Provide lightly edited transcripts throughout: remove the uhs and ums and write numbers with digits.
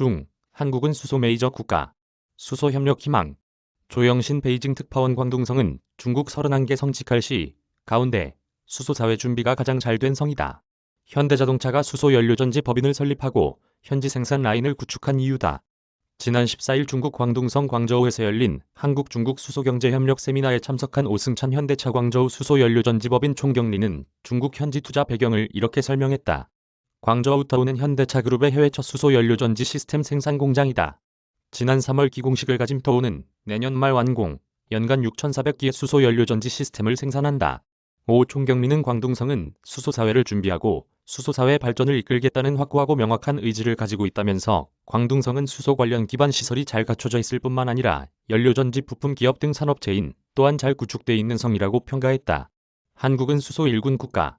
중, 한국은 수소 메이저 국가. 수소 협력 희망. 조영신 베이징 특파원 광둥성은 중국 31개 성 직할 시 가운데 수소 사회 준비가 가장 잘 된 성이다. 현대자동차가 수소 연료전지 법인을 설립하고 현지 생산 라인을 구축한 이유다. 지난 14일 중국 광둥성 광저우에서 열린 한국-중국 수소경제협력 세미나에 참석한 오승찬 현대차 광저우 수소연료전지법인 총경리는 중국 현지 투자 배경을 이렇게 설명했다. 광저우 타운은 현대차 그룹의 해외 첫 수소연료전지 시스템 생산 공장이다. 지난 3월 기공식을 가진 타운은 내년 말 완공, 연간 6,400기의 수소연료전지 시스템을 생산한다. 오 총경리는 광둥성은 수소사회를 준비하고 수소사회 발전을 이끌겠다는 확고하고 명확한 의지를 가지고 있다면서 광둥성은 수소 관련 기반 시설이 잘 갖춰져 있을 뿐만 아니라 연료전지 부품 기업 등 산업체인 또한 잘 구축돼 있는 성이라고 평가했다. 한국은 수소 1군 국가.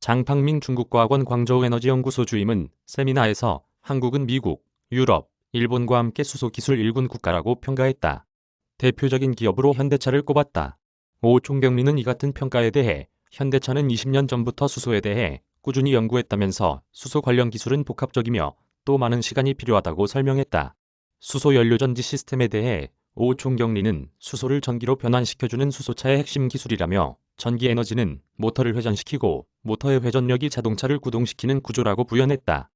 장팡밍 중국과학원 광저우에너지연구소 주임은 세미나에서 한국은 미국, 유럽, 일본과 함께 수소 기술 1군 국가라고 평가했다. 대표적인 기업으로 현대차를 꼽았다. 오 총경리는 이 같은 평가에 대해 현대차는 20년 전부터 수소에 대해 꾸준히 연구했다면서 수소 관련 기술은 복합적이며 또 많은 시간이 필요하다고 설명했다. 수소 연료전지 시스템에 대해 오 총경리는 수소를 전기로 변환시켜주는 수소차의 핵심 기술이라며 전기 에너지는 모터를 회전시키고 모터의 회전력이 자동차를 구동시키는 구조라고 부연했다.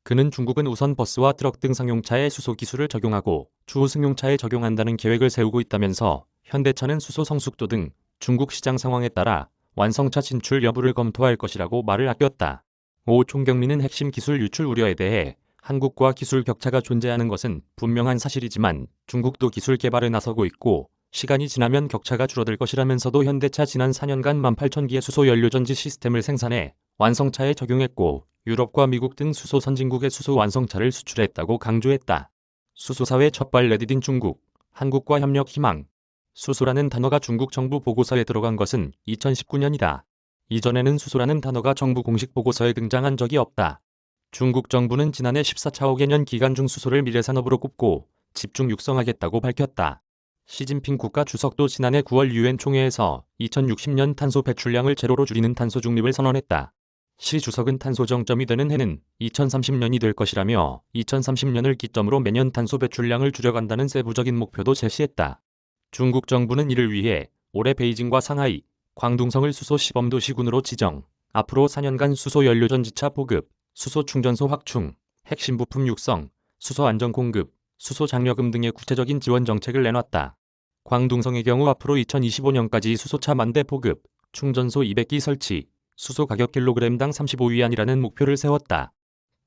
그는 중국은 우선 버스와 트럭 등 상용차에 수소 기술을 적용하고 추후 승용차에 적용한다는 계획을 세우고 있다면서 현대차는 수소 성숙도 등 중국 시장 상황에 따라 완성차 진출 여부를 검토할 것이라고 말을 아꼈다. 오 총경리는 핵심 기술 유출 우려에 대해 한국과 기술 격차가 존재하는 것은 분명한 사실이지만 중국도 기술 개발에 나서고 있고 시간이 지나면 격차가 줄어들 것이라면서도 현대차 지난 4년간 18,000기의 수소 연료전지 시스템을 생산해 완성차에 적용했고 유럽과 미국 등 수소 선진국에 수소 완성차를 수출했다고 강조했다. 수소사회 첫발 내디딘 중국, 한국과 협력 희망. 수소라는 단어가 중국 정부 보고서에 들어간 것은 2019년이다. 이전에는 수소라는 단어가 정부 공식 보고서에 등장한 적이 없다. 중국 정부는 지난해 14차 5개년 기간 중 수소를 미래산업으로 꼽고 집중 육성하겠다고 밝혔다. 시진핑 국가 주석도 지난해 9월 유엔 총회에서 2060년 탄소 배출량을 제로로 줄이는 탄소 중립을 선언했다. 시 주석은 탄소 정점이 되는 해는 2030년이 될 것이라며 2030년을 기점으로 매년 탄소 배출량을 줄여간다는 세부적인 목표도 제시했다. 중국 정부는 이를 위해 올해 베이징과 상하이, 광둥성을 수소 시범도시군으로 지정, 앞으로 4년간 수소 연료전지차 보급, 수소 충전소 확충, 핵심 부품 육성, 수소 안전 공급, 수소 장려금 등의 구체적인 지원 정책을 내놨다. 광둥성의 경우 앞으로 2025년까지 수소차 10,000대 보급, 충전소 200기 설치, 수소 가격 킬로그램당 35위안이라는 목표를 세웠다.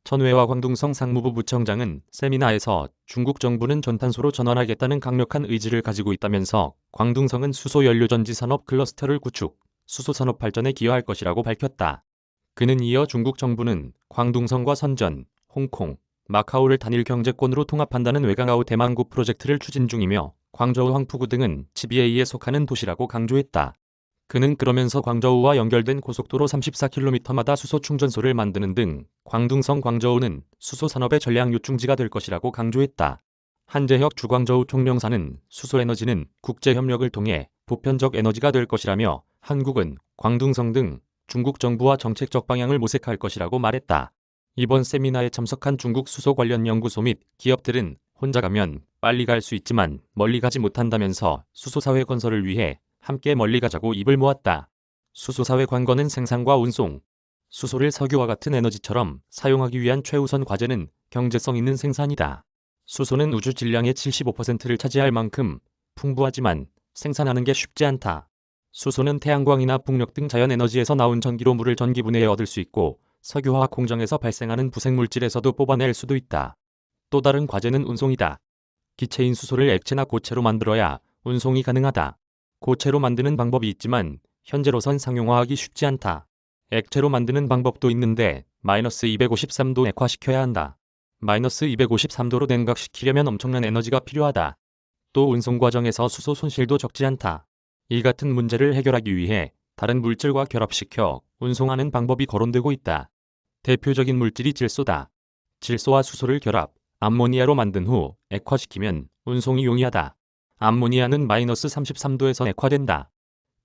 천외와 광둥성 상무부 부청장은 세미나에서 중국 정부는 전탄소로 전환하겠다는 강력한 의지를 가지고 있다면서 광둥성은 수소 연료전지 산업 클러스터를 구축, 수소 산업 발전에 기여할 것이라고 밝혔다. 그는 이어 중국 정부는 광둥성과 선전, 홍콩, 마카오를 단일 경제권으로 통합한다는 외강아우 대망구 프로젝트를 추진 중이며 광저우 황푸구 등은 GBA에 속하는 도시라고 강조했다. 그는 그러면서 광저우와 연결된 고속도로 34km마다 수소 충전소를 만드는 등 광둥성 광저우는 수소 산업의 전략 요충지가 될 것이라고 강조했다. 한재혁 주광저우 총명사는 수소 에너지는 국제 협력을 통해 보편적 에너지가 될 것이라며 한국은 광둥성 등 중국 정부와 정책적 방향을 모색할 것이라고 말했다. 이번 세미나에 참석한 중국 수소 관련 연구소 및 기업들은 혼자 가면 빨리 갈 수 있지만 멀리 가지 못한다면서 수소사회 건설을 위해 함께 멀리 가자고 입을 모았다. 수소사회 관건은 생산과 운송. 수소를 석유와 같은 에너지처럼 사용하기 위한 최우선 과제는 경제성 있는 생산이다. 수소는 우주 질량의 75%를 차지할 만큼 풍부하지만 생산하는 게 쉽지 않다. 수소는 태양광이나 풍력 등 자연에너지에서 나온 전기로 물을 전기분해해 얻을 수 있고 석유화학 공정에서 발생하는 부생물질에서도 뽑아낼 수도 있다. 또 다른 과제는 운송이다. 기체인 수소를 액체나 고체로 만들어야 운송이 가능하다. 고체로 만드는 방법이 있지만 현재로선 상용화하기 쉽지 않다. 액체로 만드는 방법도 있는데 -253도 액화시켜야 한다. -253도로 냉각시키려면 엄청난 에너지가 필요하다. 또 운송 과정에서 수소 손실도 적지 않다. 이 같은 문제를 해결하기 위해 다른 물질과 결합시켜 운송하는 방법이 거론되고 있다. 대표적인 물질이 질소다. 질소와 수소를 결합, 암모니아로 만든 후 액화시키면 운송이 용이하다. 암모니아는 -33도에서 액화된다.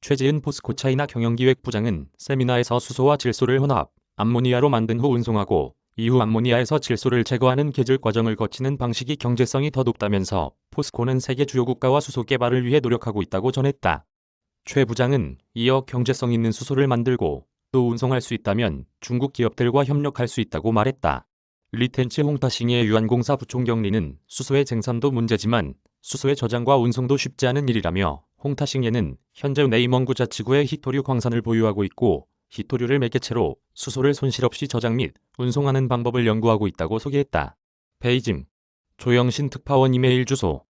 최지은 포스코차이나 경영기획부장은 세미나에서 수소와 질소를 혼합, 암모니아로 만든 후 운송하고 이후 암모니아에서 질소를 제거하는 계절 과정을 거치는 방식이 경제성이 더 높다면서 포스코는 세계 주요 국가와 수소 개발을 위해 노력하고 있다고 전했다. 최 부장은 이어 경제성 있는 수소를 만들고 또 운송할 수 있다면 중국 기업들과 협력할 수 있다고 말했다. 리텐치 홍타싱의 유한공사 부총경리는 수소의 생산도 문제지만 수소의 저장과 운송도 쉽지 않은 일이라며 홍타싱에는 현재 네이멍구 자치구에 히토류 광산을 보유하고 있고 히토류를 매개체로 수소를 손실 없이 저장 및 운송하는 방법을 연구하고 있다고 소개했다. 베이징 조영신 특파원 이메일 주소